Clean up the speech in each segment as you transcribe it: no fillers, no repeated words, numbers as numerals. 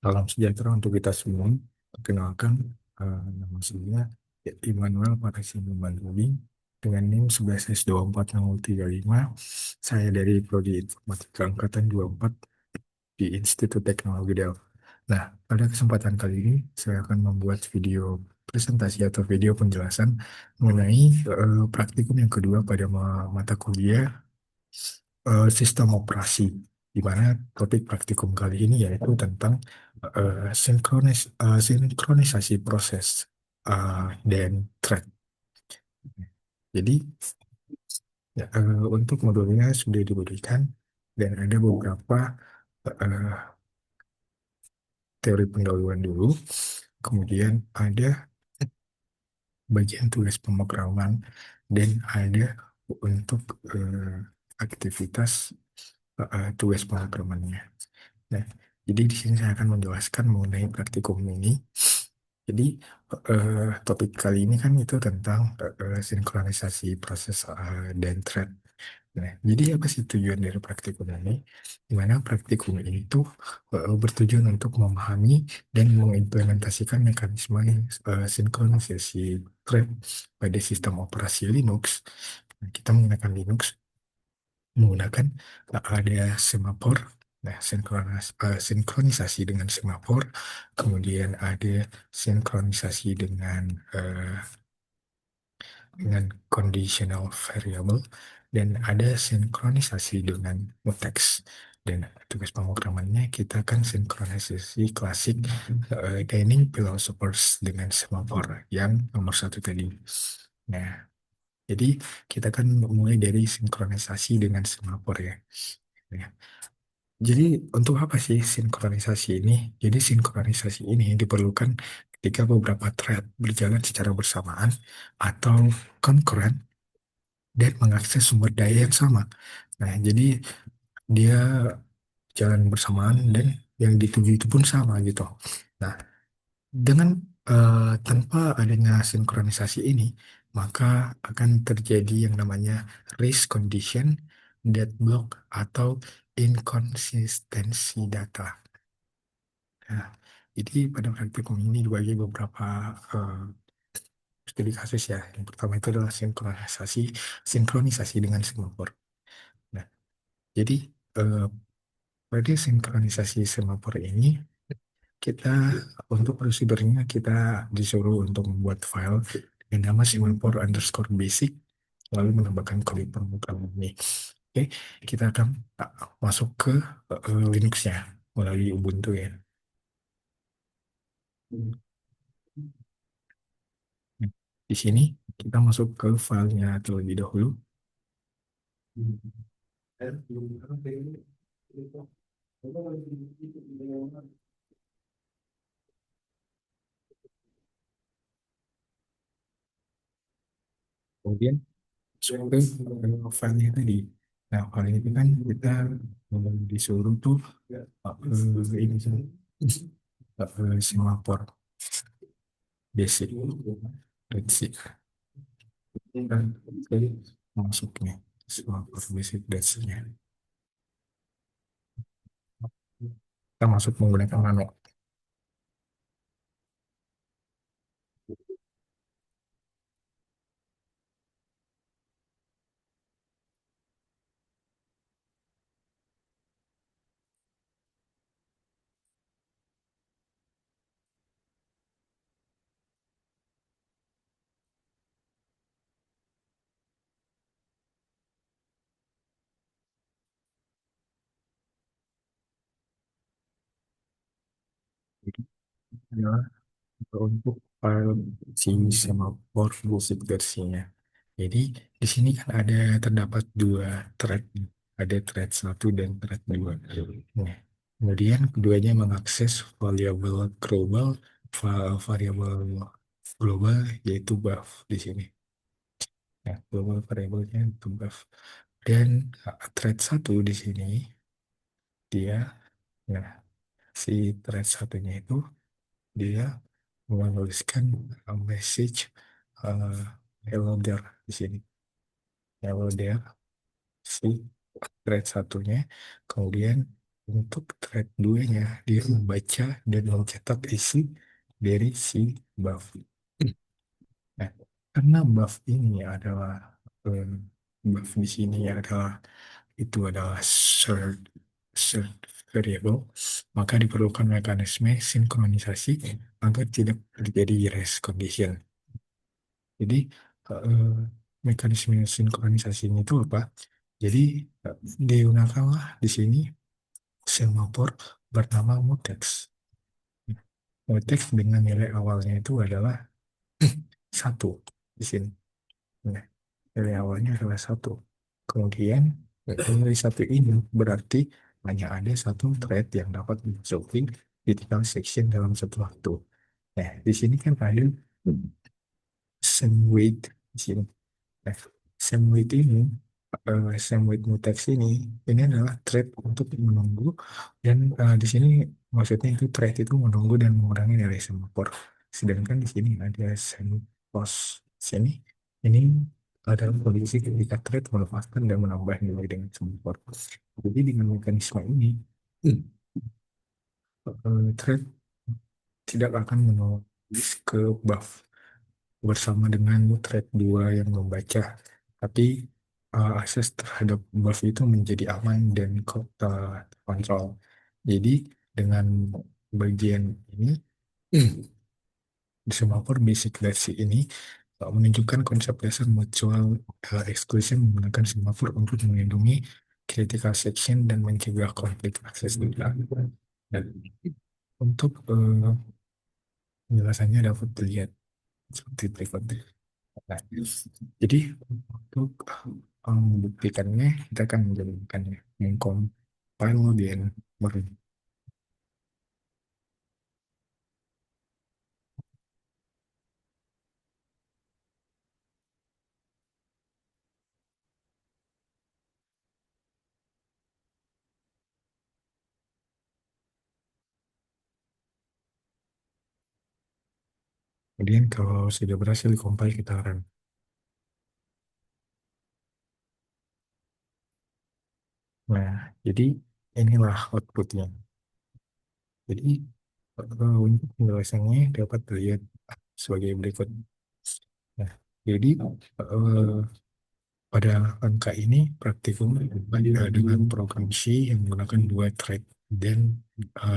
Salam sejahtera untuk kita semua. Perkenalkan, nama saya Immanuel Parasini Bandung dengan NIM 11S24035. Saya dari Prodi Informatika Angkatan 24 di Institut Teknologi Delft. Nah, pada kesempatan kali ini saya akan membuat video presentasi atau video penjelasan mengenai praktikum yang kedua pada mata kuliah sistem operasi, di mana topik praktikum kali ini yaitu tentang sinkronisasi proses dan thread. Jadi untuk modulnya sudah diberikan dan ada beberapa eh, teori pendahuluan dulu, kemudian ada bagian tugas pemrograman dan ada untuk aktivitas tugas pemrogramannya. Nah, jadi di sini saya akan menjelaskan mengenai praktikum ini. Jadi topik kali ini kan itu tentang sinkronisasi proses dan thread. Nah, jadi apa sih tujuan dari praktikum ini? Di mana praktikum ini tuh bertujuan untuk memahami dan mengimplementasikan mekanisme sinkronisasi thread pada sistem operasi Linux. Nah, kita menggunakan Linux menggunakan ada semafor, nah sinkronisasi dengan semafor, kemudian ada sinkronisasi dengan conditional variable, dan ada sinkronisasi dengan mutex. Dan tugas pemrogramannya kita akan sinkronisasi klasik Gaining Philosophers dengan semafor yang nomor satu tadi. Nah, jadi kita akan mulai dari sinkronisasi dengan semafor ya. Ya. Jadi untuk apa sih sinkronisasi ini? Jadi sinkronisasi ini diperlukan ketika beberapa thread berjalan secara bersamaan atau concurrent dan mengakses sumber daya yang sama. Nah, jadi dia jalan bersamaan dan yang dituju itu pun sama gitu. Nah, dengan tanpa adanya sinkronisasi ini, maka akan terjadi yang namanya race condition, deadlock, atau inkonsistensi data. Nah, jadi pada praktikum ini dibagi beberapa eh, studi kasus ya. Yang pertama itu adalah sinkronisasi dengan semafor. Nah, jadi eh, pada sinkronisasi semafor ini kita untuk prosedurnya kita disuruh untuk membuat file dengan nama semafor underscore basic lalu menambahkan kode pemrograman ini. Oke, kita akan masuk ke Linux-nya melalui Ubuntu ya. Di sini kita masuk ke filenya terlebih dahulu. Kemudian masuk ke filenya tadi. Nah, file itu kan kita disuruh tuh ini sih, semafor basic. Let's see. Dan masuknya semafor basic basic-nya. Kita masuk menggunakan nano. Jadi adalah untuk file si semafor basic versinya. Jadi di sini kan ada terdapat dua thread, ada thread satu dan thread dua. Nah, kemudian keduanya mengakses variabel global yaitu buff di sini. Nah, global variabelnya itu buff. Dan thread satu di sini dia, nah si thread satunya itu dia menuliskan message uh, hello there di sini. Hello there si thread satunya. Kemudian Untuk thread 2-nya, dia membaca dan mencetak isi dari si buff. Nah, karena buff ini adalah eh, buff di sini adalah itu adalah shared variable, maka diperlukan mekanisme sinkronisasi agar tidak terjadi race condition. Jadi eh, mekanisme sinkronisasinya itu apa? Jadi eh, digunakanlah di sini semafor bernama mutex. Mutex dengan nilai awalnya itu adalah satu di sini. Nah, nilai awalnya adalah satu. Kemudian nilai satu ini berarti hanya ada satu thread yang dapat dimasuki critical section dalam satu waktu. Nah, di sini kan ada same weight di sini. Nah, same weight ini, same weight mutex ini adalah thread untuk menunggu dan di sini maksudnya itu thread itu menunggu dan mengurangi nilai semafor. Sedangkan di sini ada same post sini, ini adalah kondisi ketika thread melepaskan dan menambah nilai dengan semafor. Jadi dengan mekanisme ini, thread tidak akan menulis ke buff bersama dengan thread 2 yang membaca. Tapi akses terhadap buff itu menjadi aman dan terkontrol. Jadi dengan bagian ini, di semafor basic versi ini menunjukkan konsep dasar mutual exclusion menggunakan semafor untuk melindungi critical section dan mencegah konflik akses data. Dan untuk penjelasannya dapat dilihat seperti berikut. Nah, jadi untuk membuktikannya kita akan menjadikannya mengcompile dan merge. Kemudian kalau sudah berhasil compile kita run. Nah, jadi inilah outputnya. Jadi untuk penjelasannya dapat dilihat sebagai berikut. Nah, jadi eh, pada angka ini praktikum dengan program C yang menggunakan dua thread dan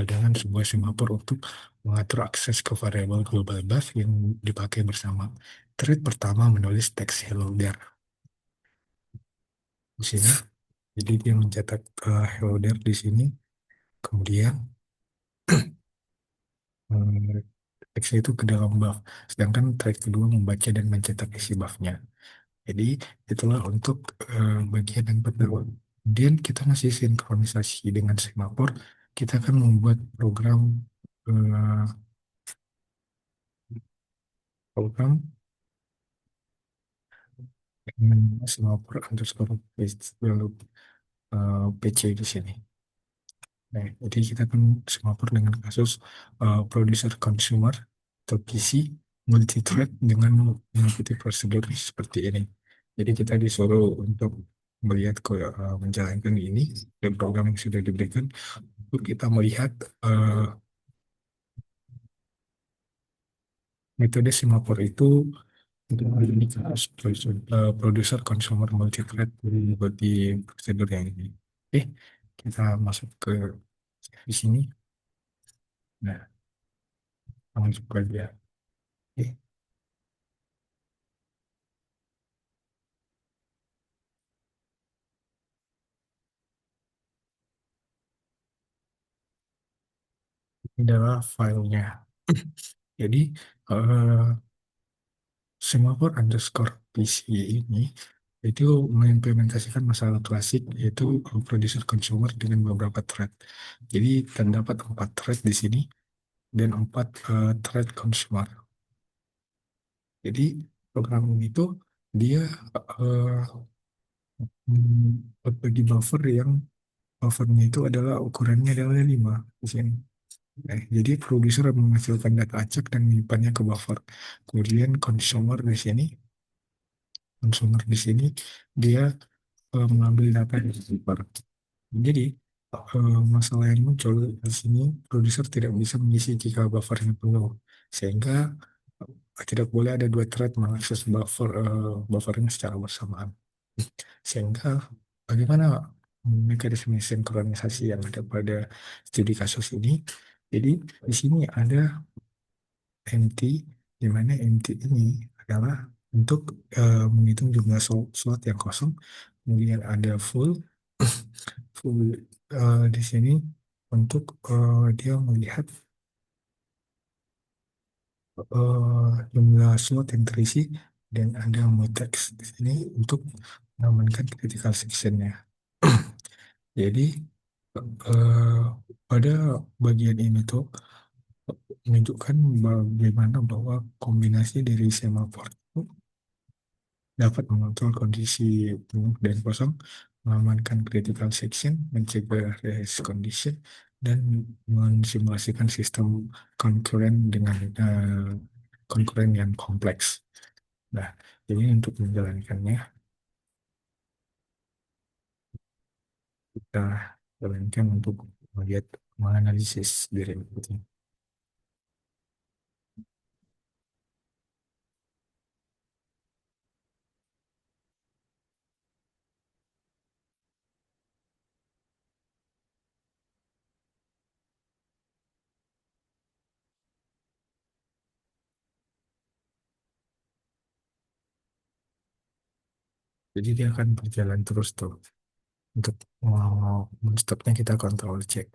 dengan sebuah semafor untuk mengatur akses ke variabel global bus yang dipakai bersama. Thread pertama menulis teks hello there di sini. Jadi dia mencetak hello there di sini. Kemudian eh, teksnya itu ke dalam buff. Sedangkan thread kedua membaca dan mencetak isi buffnya. Jadi itulah untuk bagian yang pertama. Kemudian kita masih sinkronisasi dengan semafor. Kita akan membuat eh, program dengan semafor underscore PC di sini. Nah, jadi kita akan semafor dengan kasus producer consumer atau PC multi-thread dengan mengikuti prosedur seperti ini. Jadi kita disuruh untuk melihat menjalankan ini dan program yang sudah diberikan untuk kita melihat eh, metode semafor itu untuk ini producer consumer multi-thread di prosedur yang ini. Oke, kita masuk ke di sini. Nah, langsung aja. Oke, ini adalah filenya. Jadi, eh, semafor underscore PC ini itu mengimplementasikan masalah klasik yaitu producer consumer dengan beberapa thread. Jadi terdapat 4 thread di sini dan 4 thread consumer. Jadi program ini tuh dia eh, berbagi buffer yang buffernya itu adalah ukurannya adalah 5 di sini. Jadi producer menghasilkan data acak dan menyimpannya ke buffer. Kemudian consumer di sini dia mengambil data dari buffer. Jadi Masalah yang muncul di sini, produser tidak bisa mengisi jika buffernya penuh, sehingga tidak boleh ada dua thread mengakses buffernya secara bersamaan. Sehingga bagaimana mekanisme sinkronisasi yang ada pada studi kasus ini? Jadi di sini ada empty, di mana empty ini adalah untuk menghitung jumlah slot yang kosong, kemudian ada full, full di sini untuk dia melihat jumlah slot yang terisi, dan ada mutex di sini untuk mengamankan critical sectionnya. Jadi eh, pada bagian ini tuh menunjukkan bagaimana bahwa kombinasi dari semafor itu dapat mengontrol kondisi penuh dan kosong, mengamankan critical section, mencegah race condition, dan mensimulasikan sistem concurrent dengan concurrent yang kompleks. Nah, jadi untuk menjalankannya, kita jalankan untuk melihat menganalisis dari itu. Jadi dia akan berjalan terus tuh. Untuk stopnya kita kontrol cek.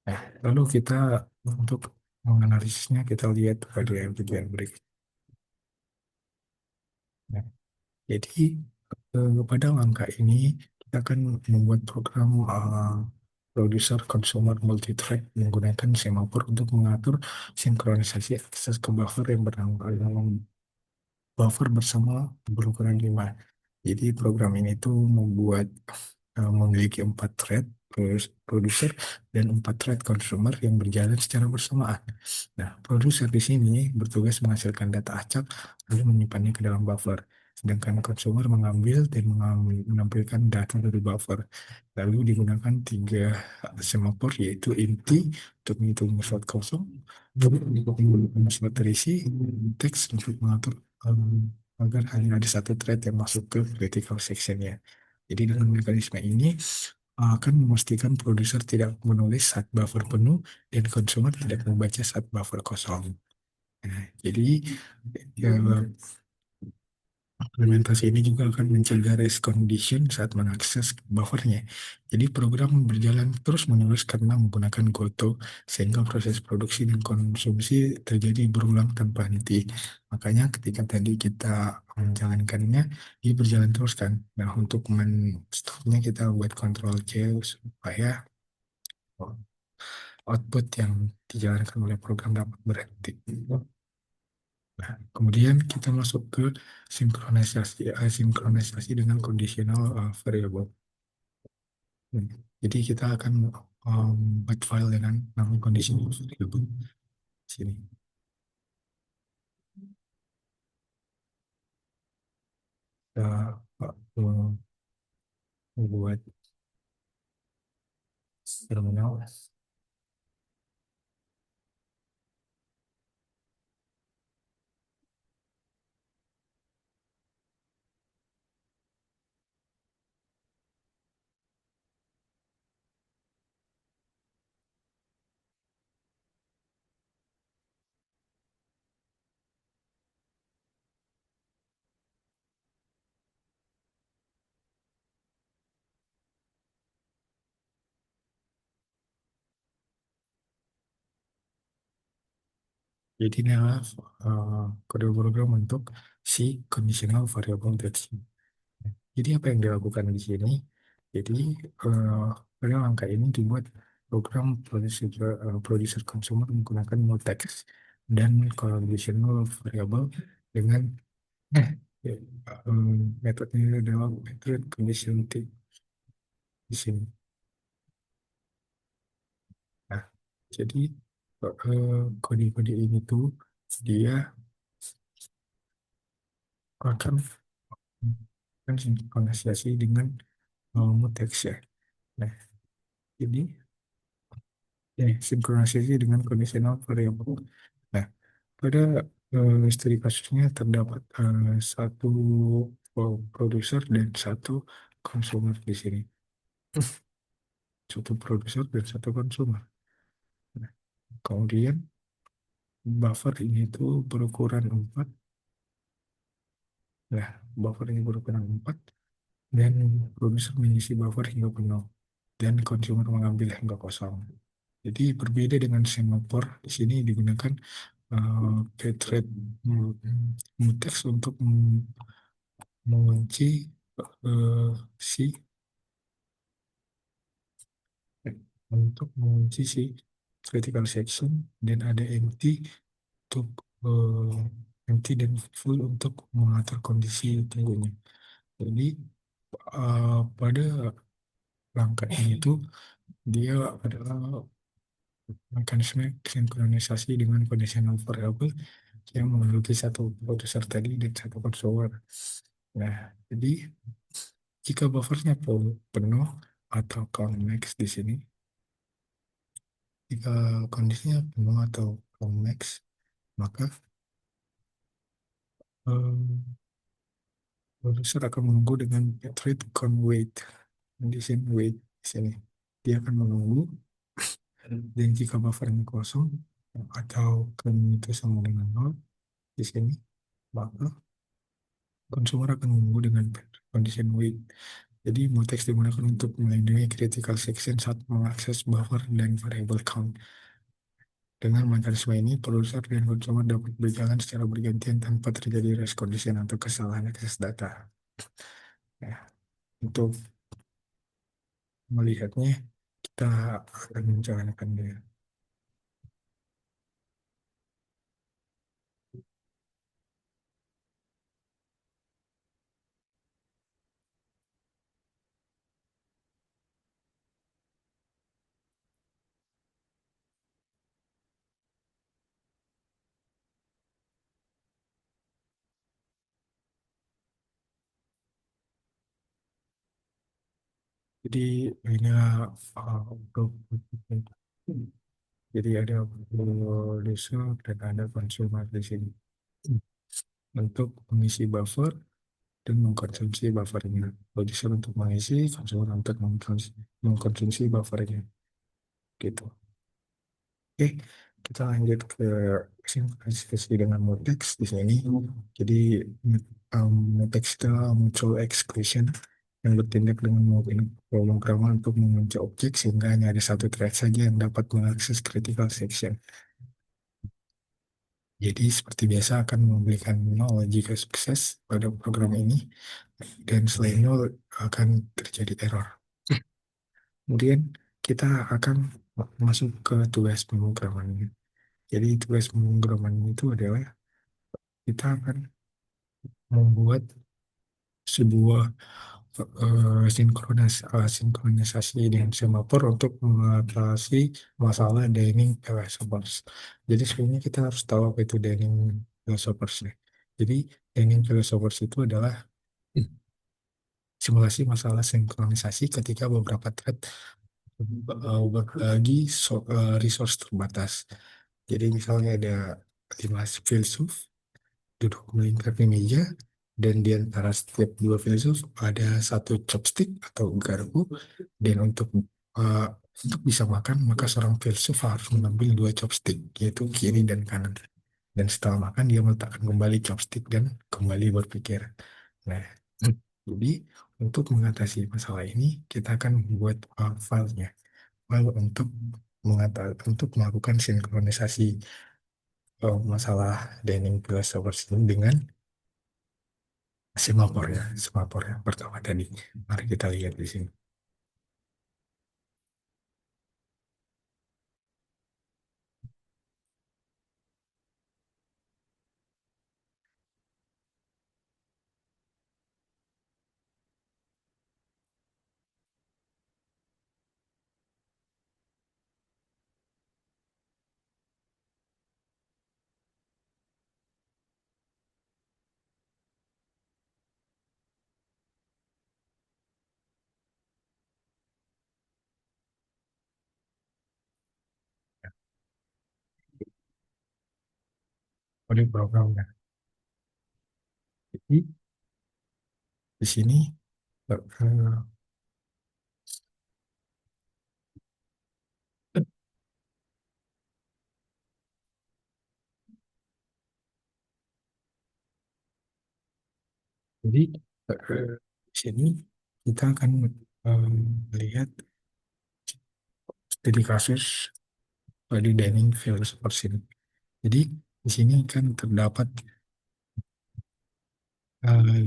Nah, lalu kita untuk menganalisisnya kita lihat pada yang bagian berikut. Nah, jadi pada langkah ini kita akan membuat program producer consumer multithread menggunakan semafor untuk mengatur sinkronisasi akses ke buffer yang buffer bersama berukuran 5. Jadi program ini tuh memiliki 4 thread producer dan 4 thread consumer yang berjalan secara bersamaan. Nah, produser di sini bertugas menghasilkan data acak lalu menyimpannya ke dalam buffer. Sedangkan consumer mengambil dan menampilkan data dari buffer. Lalu digunakan tiga semafor yaitu inti untuk menghitung slot kosong, untuk menggunakan slot terisi, teks untuk mengatur agar hanya ada satu thread yang masuk ke critical sectionnya. Jadi dengan mekanisme ini akan memastikan produser tidak menulis saat buffer penuh dan consumer tidak membaca saat buffer kosong. Nah, jadi ya, implementasi ini juga akan mencegah race condition saat mengakses buffernya. Jadi program berjalan terus-menerus karena menggunakan Goto, sehingga proses produksi dan konsumsi terjadi berulang tanpa henti. Makanya ketika tadi kita menjalankannya, dia berjalan terus kan. Nah, untuk men-stopnya kita buat control C supaya output yang dijalankan oleh program dapat berhenti. Nah, kemudian kita masuk ke sinkronisasi dengan conditional variable. Hmm. Jadi kita akan buat file dengan nama conditional variable di sini. Kita membuat terminal. Jadi ini adalah kode program untuk si conditional variable tadi. Jadi apa yang dilakukan di sini? Jadi eh, pada langkah ini dibuat program producer consumer menggunakan mutex dan conditional variable dengan eh, eh, metodenya adalah metode condition di sini. Nah, jadi kode-kode ini tuh dia akan sinkronisasi dengan mutex ya. Nah, ini sinkronisasi dengan conditional variable. Nah, pada studi kasusnya terdapat satu produser dan satu konsumer di sini. Satu produser dan satu konsumer. Nah, kemudian buffer ini tuh berukuran 4. Nah, buffer ini berukuran 4 dan produser mengisi buffer hingga penuh dan konsumer mengambil hingga kosong. Jadi berbeda dengan semaphore, di sini digunakan page rate mutex untuk mengunci si si critical section dan ada untuk empty dan full untuk mengatur kondisi tunggunya. Jadi pada langkah ini tuh dia adalah mekanisme sinkronisasi dengan conditional variable yang memiliki satu producer tadi dan satu consumer. Nah, jadi jika buffernya penuh atau count max di sini, jika kondisinya penuh atau count max, maka producer akan menunggu dengan rate count wait, condition wait di sini. Dia akan menunggu dan jika buffernya kosong atau count itu sama dengan 0 di sini, maka konsumer akan menunggu dengan condition wait. Jadi mutex digunakan untuk melindungi critical section saat mengakses buffer dan variable count. Dengan mekanisme ini, produser dan konsumer dapat berjalan secara bergantian tanpa terjadi race condition atau kesalahan akses data. Nah, untuk melihatnya, kita akan menjalankan dia. Jadi inilah untuk jadi ada produser dan ada konsumer di sini untuk mengisi buffer dan mengkonsumsi buffernya. Produser untuk mengisi, konsumer untuk mengkonsumsi buffernya. Gitu. Oke, kita lanjut ke sinkronisasi dengan mutex di sini. Jadi mutex itu mutual exclusion yang bertindak dengan menggunakan pemrograman untuk mengunci objek sehingga hanya ada satu thread saja yang dapat mengakses critical section. Jadi seperti biasa akan memberikan 0 jika sukses pada program ini dan selain 0 akan terjadi error. Kemudian kita akan masuk ke tugas pemrograman. Jadi tugas pemrograman itu adalah kita akan membuat sebuah sinkronisasi dengan semaphore untuk mengatasi masalah Dynamic Philosophers. Jadi sebenarnya kita harus tahu apa itu Dynamic Philosophers. Jadi Dynamic Philosophers itu adalah simulasi masalah sinkronisasi ketika beberapa thread berbagi resource terbatas. Jadi misalnya ada 5 filsuf duduk melingkar di meja dan di antara setiap dua filsuf ada satu chopstick atau garpu dan uh, untuk bisa makan maka seorang filsuf harus mengambil dua chopstick yaitu kiri dan kanan dan setelah makan dia meletakkan kembali chopstick dan kembali berpikir. Nah, jadi untuk mengatasi masalah ini kita akan membuat filenya file untuk melakukan sinkronisasi masalah dining philosophers ini dengan semafor yang pertama tadi. Mari kita lihat di sini. oleh programnya. Jadi di sini eh, jadi di sini kita akan melihat studi kasus di dining philosophers ini. Jadi di sini kan terdapat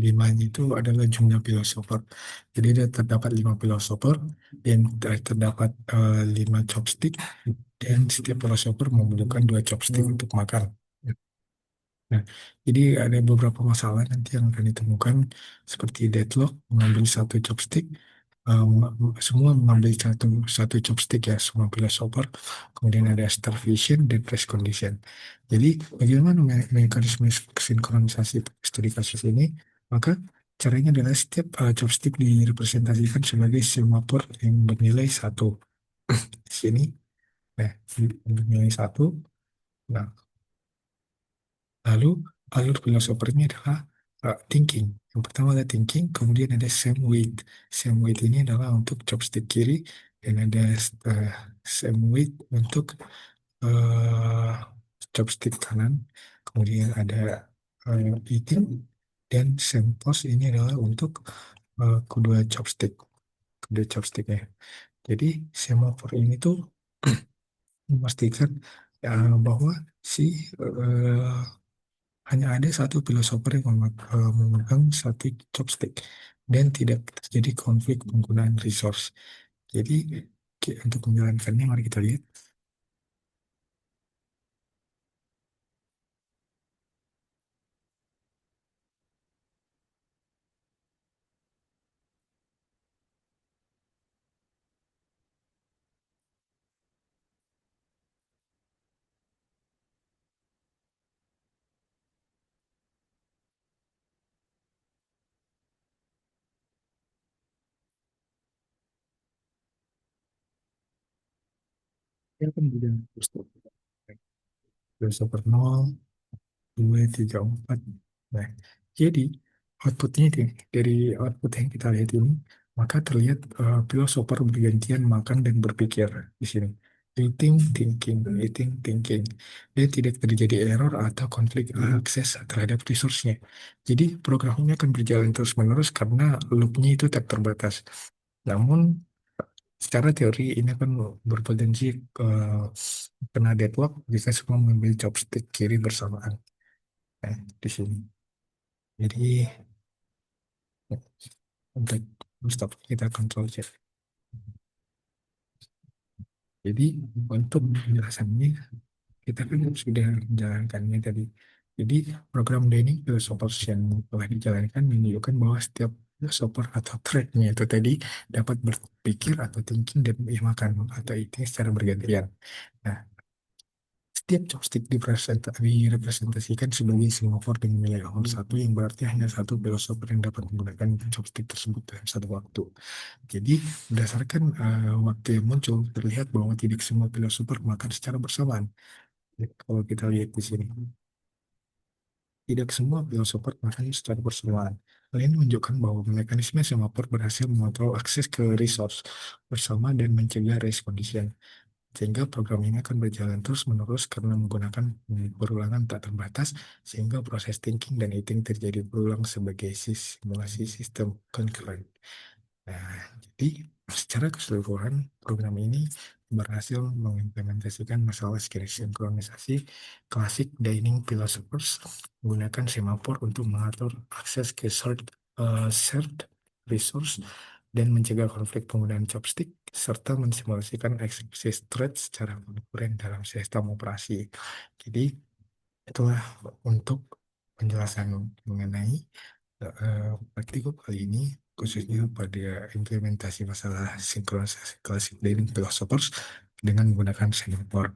limanya itu adalah jumlah filosofer. Jadi ada terdapat 5 filosofer dan terdapat 5 chopstick dan setiap filosofer membutuhkan 2 chopstick untuk makan. Nah, jadi ada beberapa masalah nanti yang akan ditemukan seperti deadlock, mengambil 1 chopstick, um, semua mengambil satu chopstick ya, semua philosopher. Kemudian ada starvation dan race condition. Jadi bagaimana mekanisme sinkronisasi studi kasus ini? Maka caranya adalah setiap chopstick direpresentasikan sebagai semafor yang bernilai 1 di sini. Nah, bernilai 1. Nah, lalu alur filosofernya adalah thinking. Yang pertama ada thinking, kemudian ada same weight. Same weight ini adalah untuk chopstick kiri dan ada uh, same weight untuk uh, chopstick kanan. Kemudian ada eating dan same pose ini adalah untuk kedua chopsticknya. Jadi semafor ini tuh memastikan bahwa si uh, hanya ada satu filosofer yang memegang satu chopstick dan tidak terjadi konflik penggunaan resource. Jadi untuk menjalankannya mari kita lihat. Ya kan bidang filosofer 0, 2, 3, 4. Nah, jadi outputnya itu dari output yang kita lihat ini, maka terlihat filosofer bergantian makan dan berpikir di sini. Eating, thinking, eating, thinking. Dan tidak terjadi error atau konflik akses terhadap resource-nya. Jadi programnya akan berjalan terus-menerus karena loop-nya itu tak terbatas. Namun secara teori ini akan berpotensi kena deadlock jika semua mengambil chopstick kiri bersamaan. Nah, di sini. Jadi untuk stop kita kontrol Z. Jadi untuk penjelasannya kita kan sudah menjalankannya tadi. Jadi program Dining Philosophers yang telah dijalankan menunjukkan bahwa setiap philosopher atau threadnya itu tadi dapat berpikir atau thinking dan makan atau eating secara bergantian. Nah, setiap chopstick direpresentasikan sebagai semafor dengan nilai awal 1 yang berarti hanya satu philosopher yang dapat menggunakan chopstick tersebut dalam satu waktu. Jadi, berdasarkan waktu yang muncul, terlihat bahwa tidak semua filosofer makan secara bersamaan. Jadi, kalau kita lihat di sini, tidak semua filosofer makan secara bersamaan. Hal ini menunjukkan bahwa mekanisme semafor berhasil mengontrol akses ke resource bersama dan mencegah race condition. Sehingga program ini akan berjalan terus-menerus karena menggunakan perulangan tak terbatas, sehingga proses thinking dan eating terjadi berulang sebagai simulasi sistem concurrent. Nah, jadi secara keseluruhan program ini berhasil mengimplementasikan masalah sinkronisasi klasik Dining Philosophers menggunakan semafor untuk mengatur akses ke shared resource dan mencegah konflik penggunaan chopstick serta mensimulasikan eksekusi thread secara konkuren dalam sistem operasi. Jadi itulah untuk penjelasan mengenai praktikum kali ini khususnya pada implementasi masalah sinkronisasi klasik dari philosophers dengan menggunakan semafor.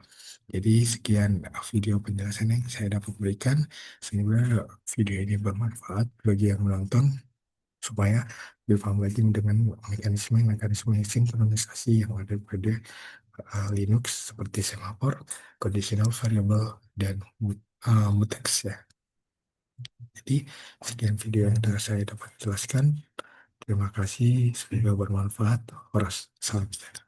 Jadi sekian video penjelasan yang saya dapat berikan. Semoga video ini bermanfaat bagi yang menonton supaya lebih paham lagi dengan mekanisme sinkronisasi yang ada pada Linux seperti semafor, conditional variable, dan mutex ya. Jadi sekian video yang telah saya dapat jelaskan. Terima kasih, semoga bermanfaat. Horas, salam sejahtera.